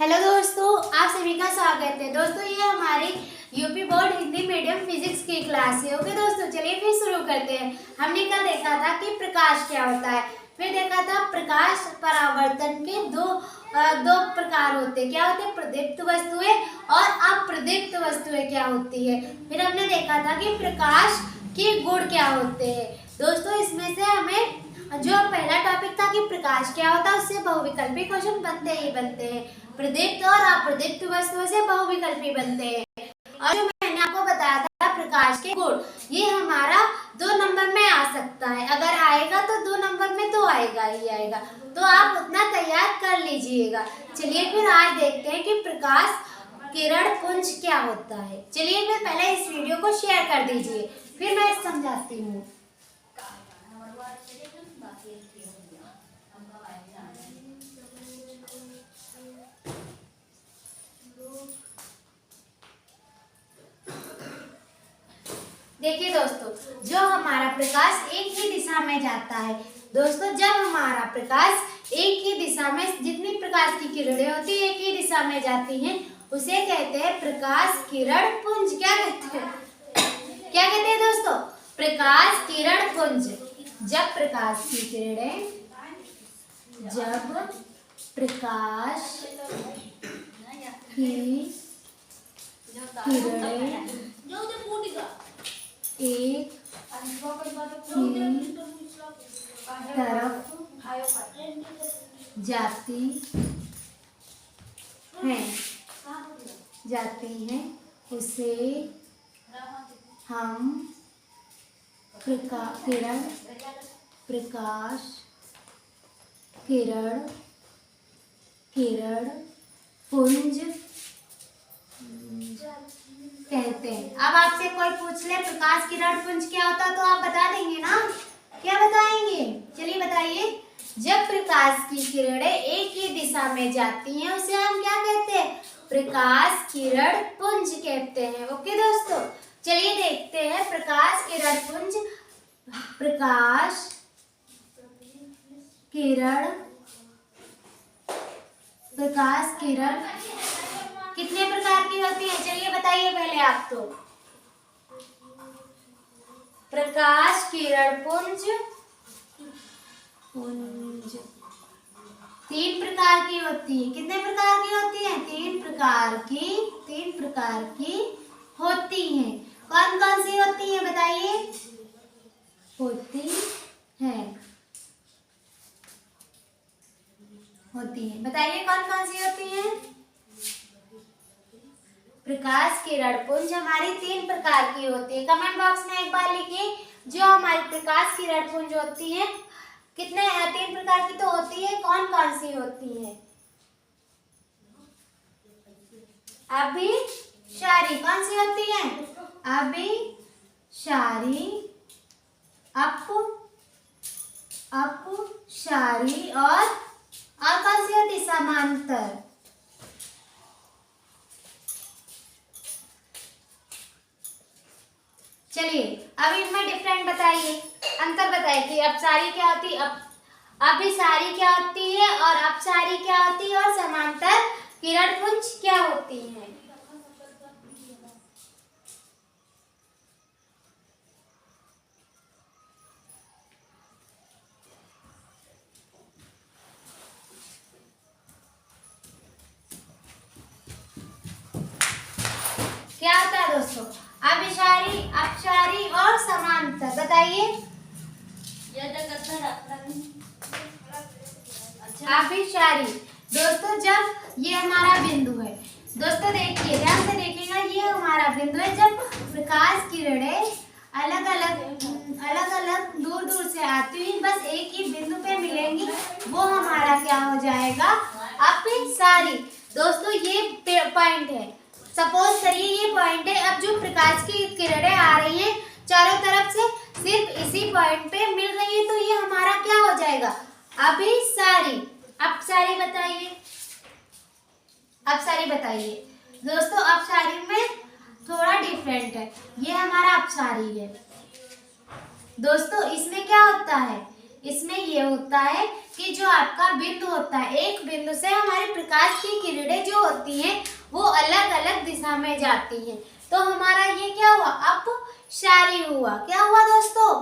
Hello दोस्तों, आप सभी का स्वागत है। दोस्तों ये हमारी UP board Hindi medium physics की क्लास है। ओके दोस्तों, चलिए फिर शुरू करते हैं। हमने कल देखा था कि प्रकाश क्या होता है, फिर देखा था प्रकाश परावर्तन के दो प्रकार होते हैं। क्या होते हैं? प्रदीप्त वस्तुएं और अप्रदीप्त वस्तुएं क्या होती है। फिर हमने देखा था कि प्रकाश के गुण क्या होते हैं। दोस्तों इसमें से हमें जो पहला टॉपिक था कि प्रकाश क्या होता है, उससे बहुविकल्पी क्वेश्चन बनते ही बनते हैं। प्रदीप्त और अप्रदीप्त वस्तुओं से बहुविकल्पी बनते हैं। और जो मैंने आपको बताया था प्रकाश के गुण, ये हमारा 2 नंबर में आ सकता है। अगर आएगा तो 2 नंबर में तो आएगा ही आएगा, तो आप उतना तैयार कर लीजिएगा। चलिए फिर आज देखते हैं कि प्रकाश किरण पुंज क्या होता है। चलिए फिर पहले इस वीडियो को शेयर कर दीजिए, फिर मैं समझाती हूँ। देखिए दोस्तों, जो हमारा प्रकाश एक ही दिशा में जाता है। दोस्तों जब हमारा प्रकाश एक ही दिशा में, जितनी प्रकाश की किरणें होती है एक ही दिशा में जाती हैं, उसे कहते हैं प्रकाश किरण पुंज। क्या कहते हैं? क्या कहते हैं दोस्तों? प्रकाश किरण पुंज। जब प्रकाश की किरणें एक ही तरफ जाती हैं उसे हम प्रकाश किरण पुंज कहते हैं। अब आपसे कोई पूछ ले प्रकाश किरण पुंज क्या होता है तो आप बता देंगे ना? क्या बताएंगे? चलिए बताइए। जब प्रकाश की किरणें एक ही दिशा में जाती हैं उसे हम क्या कहते हैं? प्रकाश किरण पुंज कहते हैं। ओके दोस्तों, चलिए देखते हैं प्रकाश किरण पुंज। प्रकाश किरण कितने प्रकार की होती है? चलिए बताइए पहले आप तो। प्रकाश किरण पुंज 3 प्रकार की होती है। कितने प्रकार की होती है? 3 प्रकार की होती हैं। कौन कौन सी होती है बताइए? बताइए कौन कौन सी होती है? प्रकाश किरण पुंज हमारी 3 प्रकार की होती है। कमेंट बॉक्स में एक बार लिखिए जो हमारी प्रकाश किरण पुंज होती है कितने 3 प्रकार की तो होती है, कौन कौन सी होती है? अभिसारी कौन सी होती है? अभिसारी, अपसारी और कौन सी होती? समांतर। चलिए अब इनमें डिफरेंट बताइए, अंतर बताइए कि अपसारी क्या होती है, अभिसारी क्या होती है और अपसारी क्या होती है और समांतर किरण पुंज क्या होती है। क्या होता है दोस्तों? अभिसारी, अपसारी और समांतर। बताइए। अभिसारी दोस्तों, जब ये हमारा बिंदु है, दोस्तों देखिए ध्यान से देखिएगा, ये हमारा बिंदु है। जब प्रकाश किरणें अलग अलग दूर दूर से आती हुई बस एक ही बिंदु पे मिलेंगी, वो हमारा क्या हो जाएगा? अभिसारी। दोस्तों ये पॉइंट है, सपोज करिए ये पॉइंट है। अब जो प्रकाश की किरणें आ रही हैं चारों तरफ से सिर्फ इसी पॉइंट पे मिल रही है, तो ये हमारा क्या हो जाएगा? अभिसारी। अपसारी बताइए, अपसारी बताइए। दोस्तों अपसारी में थोड़ा डिफरेंट है, ये हमारा अपसारी है। दोस्तों इसमें क्या होता है? इसमें ये होता है कि जो आपका बिंदु होता है, एक बिंदु से हमारे प्रकाश की किरणें जो होती हैं वो अलग अलग दिशा में जाती हैं। तो हमारा ये क्या हुआ, अपसारी हुआ। क्या हुआ दोस्तों,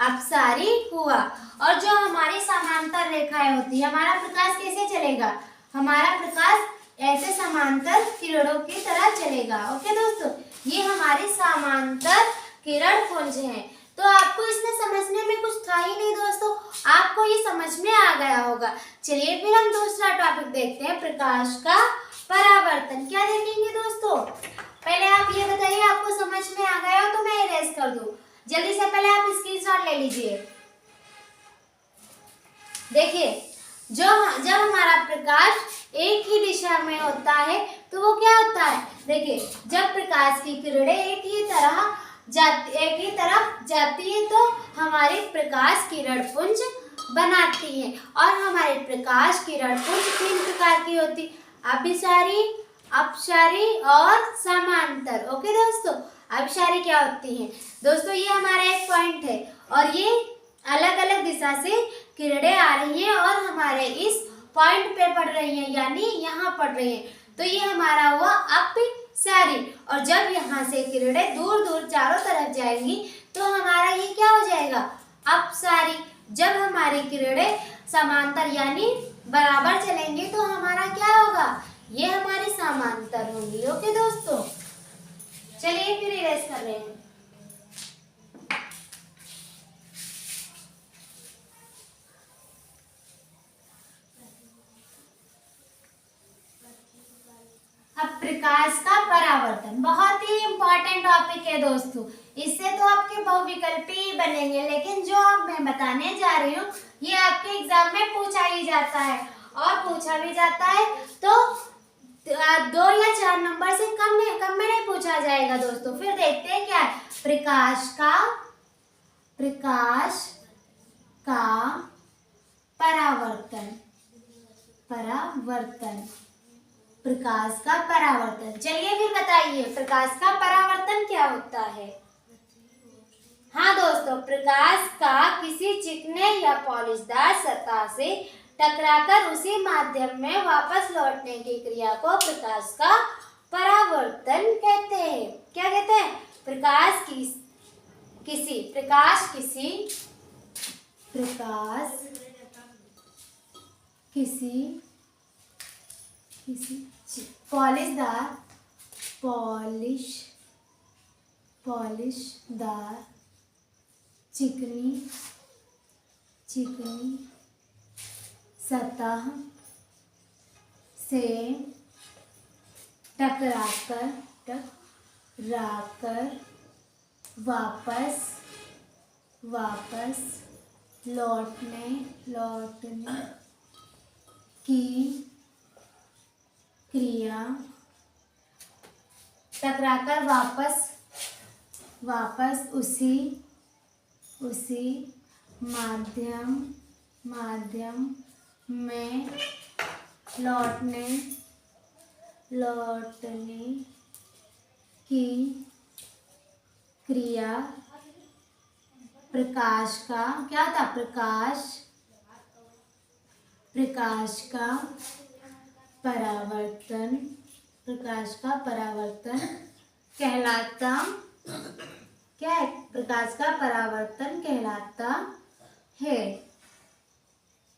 अपसारी हुआ। और जो हमारी समांतर रेखाएं होती है, हमारा प्रकाश कैसे चलेगा, हमारा प्रकाश ऐसे समांतर किरणों की तरह चलेगा। ओके दोस्तों, ये हमारी समांतर किरण पुंज है। तो आपको इसमें समझने में कुछ था ही नहीं दोस्तों, आपको ये समझ में आ गया होगा। चलिए फिर हम दूसरा टॉपिक देखते हैं, प्रकाश का परावर्तन। क्या देखेंगे दोस्तों, पहले आप ये बताइए, आपको समझ में आ गया हो तो मैं इरेज कर दूं। जल्दी से पहले आप स्क्रीनशॉट ले लीजिए। देखिए, जब हमारा प्रकाश एक ही दिशा में होता है तो वो क्या होता है, देखिए जब प्रकाश की किरणें एक ही तरफ जाती है तो हमारे प्रकाश किरण पुंज बनाती है। और हमारे प्रकाश किरण पुंज 3 प्रकार की होती, अभिसारी, अपसारी और समांतर। ओके दोस्तों, अभिसारी क्या होती है दोस्तों, ये हमारा एक पॉइंट है और ये अलग अलग दिशा से किरणें आ रही हैं और हमारे इस पॉइंट पे पड़ रही हैं, यानी यहाँ पड़ रही हैं, तो ये हमारा हुआ अपसारी। और जब यहाँ से किरणें दूर दूर चारों तरफ जाएंगी तो हमारा ये क्या हो जाएगा, अपसारी। जब हमारी किरणें समांतर यानी बराबर चलेंगे तो हमारा क्या होगा, ये हमारी समांतर होंगी। ओके दोस्तों, चलिए फिर इरेज कर रहे हैं। अब प्रकाश का परावर्तन बहुत ही इम्पोर्टेंट टॉपिक है दोस्तों, इससे तो आपके बहुविकल्पी बनेंगे, लेकिन जो अब मैं बताने जा रही हूँ ये आपके एग्जाम में पूछा ही जाता है और पूछा भी जाता है तो 2 या 4 नंबर से कम में नहीं पूछा जाएगा दोस्तों। फिर देखते हैं क्या है, प्रकाश का परावर्तन, प्रकाश का परावर्तन। चलिए फिर बताइए, प्रकाश का परावर्तन क्या होता है। हाँ दोस्तों, प्रकाश का किसी चिकने या पॉलिशदार सतह से टकराकर उसी माध्यम में वापस लौटने की क्रिया को प्रकाश का परावर्तन कहते हैं। क्या कहते हैं, प्रकाश किसी पॉलिशदार चिकनी सतह से टकराकर वापस लौटने की क्रिया, टकराकर वापस उसी माध्यम में लौटने की क्रिया प्रकाश का क्या था, प्रकाश का परावर्तन कहलाता, क्या है, प्रकाश का परावर्तन कहलाता है।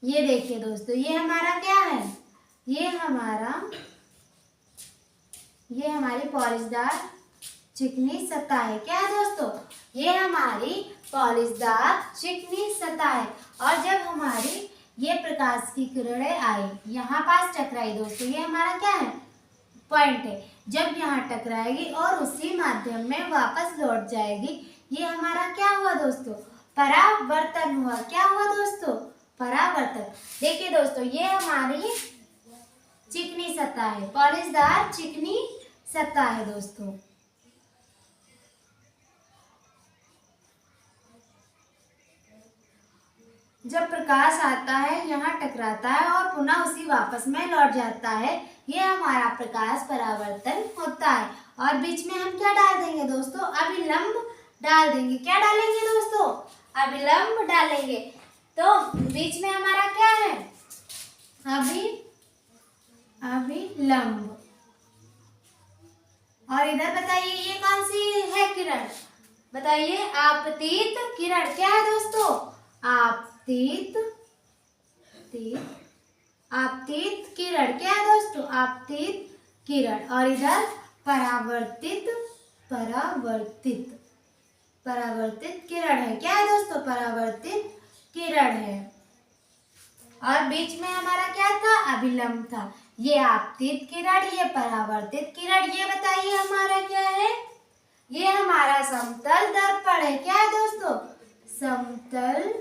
ये देखिए दोस्तों, ये हमारा क्या है, ये हमारी पॉलिशदार चिकनी सतह है। क्या है दोस्तों, ये हमारी पॉलिशदार चिकनी सतह है। और जब हमारी ये प्रकाश की किरणें आई, यहाँ पास टकराई दोस्तों, ये हमारा क्या है, पॉइंट है। जब यहाँ टकराएगी और उसी माध्यम में वापस लौट जाएगी, ये हमारा क्या हुआ दोस्तों, परावर्तन हुआ। क्या हुआ दोस्तों, परावर्तन। देखिए दोस्तों, ये हमारी चिकनी सतह है, पॉलिशदार चिकनी सतह है दोस्तों। जब प्रकाश आता है, यहाँ टकराता है और पुनः उसी वापस में लौट जाता है, ये हमारा प्रकाश परावर्तन होता है। और बीच में हम क्या डाल देंगे दोस्तों, अभिलंब डाल देंगे। क्या डालेंगे दोस्तों, अभिलंब डालेंगे। तो बीच में हमारा क्या है? अभिलंब। और इधर बताइए ये कौन सी है किरण? बताइए, आपतित किरण। क्या है दोस्तों? आपतित किरण। क्या है दोस्तों? आपतित किरण। और इधर परावर्तित किरण है। क्या है दोस्तों? परावर्तित किरण है। और बीच में हमारा क्या था? अभिलंब था। ये आपतित किरण, ये परावर्तित किरण। ये बताइए हमारा क्या है? ये हमारा समतल दर्पण है। क्या है दोस्तों? समतल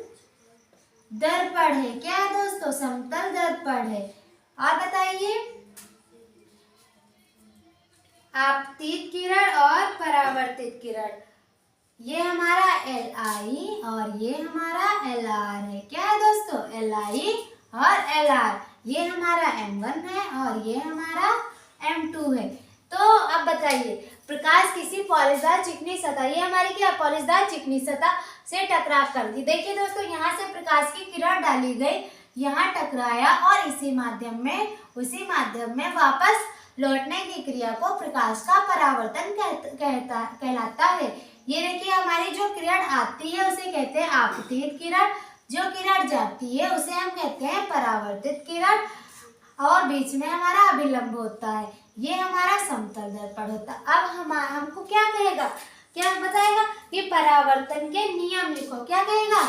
दर्पण है। क्या है दोस्तों? समतल दर्पण है। और बताइए, आपतित किरण और परावर्तित किरण, ये हमारा Li और ये हमारा Lr है। क्या है दोस्तों? Li और Lr। ये हमारा M1 है और ये हमारा M2 है। तो अब बताइए, प्रकाश किसी पॉलिशदार चिकनी सतह, ये हमारी क्या? पॉलिशदार चिकनी सतह से टकराव कर दी। देखिए दोस्तों, यहाँ से प्रकाश की किरण डाली गई, यहाँ टकराया और उसी माध्यम में वापस लौटने की क्रिया को प्रकाश का परावर्तन कहलाता है। ये देखिए, हमारी जो किरण आती है उसे कहते हैं आपतित किरण, जो किरण जाती है उसे हम कहते हैं परावर्तित किरण, और बीच में हमारा अभिलंब होता है। ये हमारा समतल दर्पण होता है। अब हमको क्या कहेगा? क्या बताएगा कि परावर्तन के नियम लिखो। क्या कहेगा?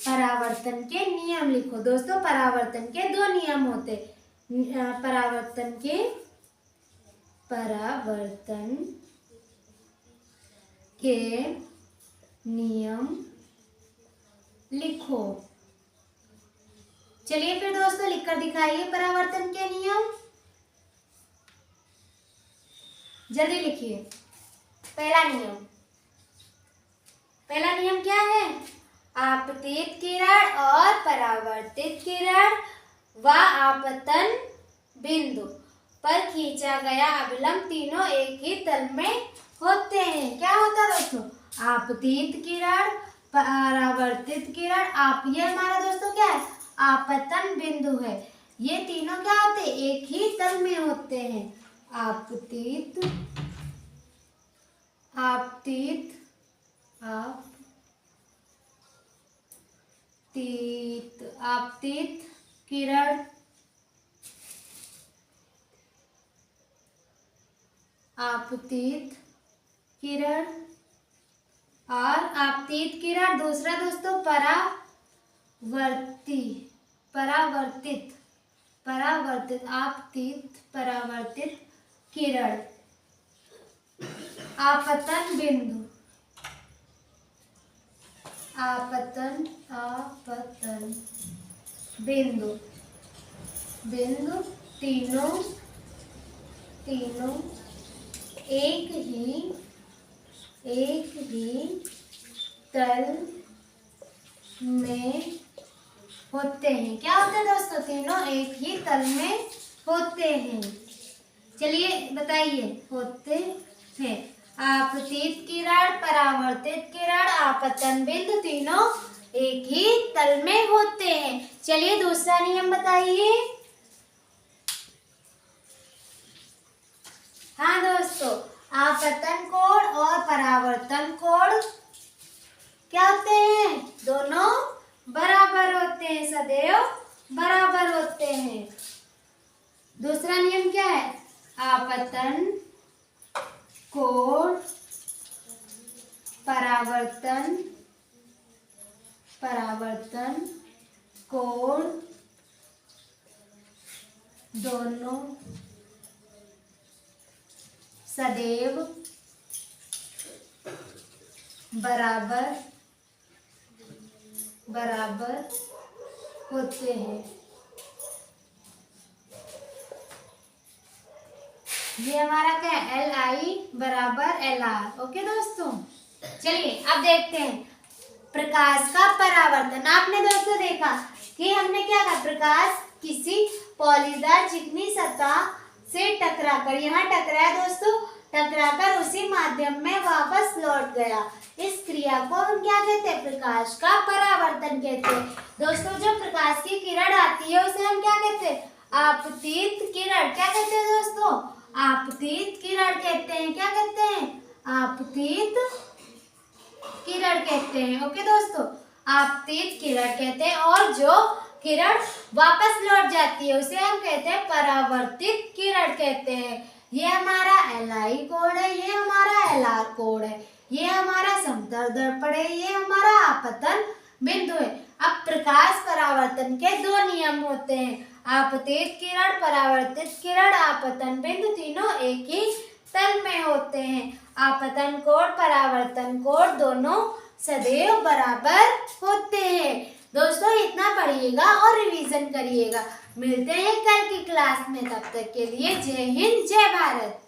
परावर्तन के नियम लिखो। दोस्तों, परावर्तन के दो नियम होते। परावर्तन के नियम लिखो। चलिए फिर दोस्तों, लिखकर दिखाइए परावर्तन के नियम। जल्दी लिखिए। पहला नियम क्या है? आपतित किरण और परावर्तित किरण व आपतन बिंदु पर खींचा गया अभिलंब तीनों एक ही तल में होते हैं। क्या होता है दोस्तों? आपतित किरण, परावर्तित किरण, ये हमारा दोस्तों क्या है? आपतन बिंदु है। ये तीनों क्या होते हैं? एक ही तल में होते हैं। आपतित किरण, आपतित किरण और आपतित किरण। दूसरा दोस्तों परावर्तित आपतित परावर्तित किरण। आपतन बिंदु तीनों एक ही तल में होते हैं। क्या होते हैं दोस्तों? तीनों एक ही तल में होते हैं। चलिए बताइए, होते हैं। आपतित किरण, परावर्तित किरण, आपतन बिंदु तीनों एक ही तल में होते हैं। चलिए दूसरा नियम बताइए। हाँ दोस्तों, आपतन कोण और परावर्तन कोण क्या होते हैं? दोनों बराबर होते हैं, सदैव बराबर होते हैं। दूसरा नियम क्या है? आपतन कोण, परावर्तन कोण दोनों सदैव बराबर होते हैं। ये हमारा क्या है? Li बराबर Lr। ओके दोस्तों, चलिए अब देखते हैं प्रकाश का परावर्तन। आपने दोस्तों देखा कि हमने क्या कहा? प्रकाश किसी पॉलीदार चिकनी सतह से टकराकर यहाँ टकराया दोस्तों, टकराकर उसी माध्यम में वापस लौट गया। इस क्रिया को हम क्या कहते हैं? प्रकाश का परावर्तन कहते हैं। दोस्तों जब प्रकाश की किरण आती है उसे हम क्या कहते हैं? आपतित किरण। क्या कहते हैं दोस्तों? आपतित किरण कहते हैं। क्या कहते हैं? आपतित किरण कहते हैं। ओके दोस्तों, आपतित किरण कहते हैं। और जो किरण वापस लौट जाती है उसे हम कहते हैं परावर्तित किरण कहते हैं। ये हमारा Li कोड है, ये हमारा Lr कोड है, ये हमारा समतल दर्पण है, ये हमारा आपतन बिंदु है। अब प्रकाश परावर्तन के दो नियम होते हैं, आपतित किरण, परावर्तित किरण, आपतन बिंदु, तीनों एक ही तल में होते हैं। आपतन कोण, परावर्तन कोण दोनों सदैव बराबर होते हैं। दोस्तों इतना पढ़िएगा और रिवीजन करिएगा। मिलते हैं कल की क्लास में, तब तक के लिए जय हिंद, जय भारत।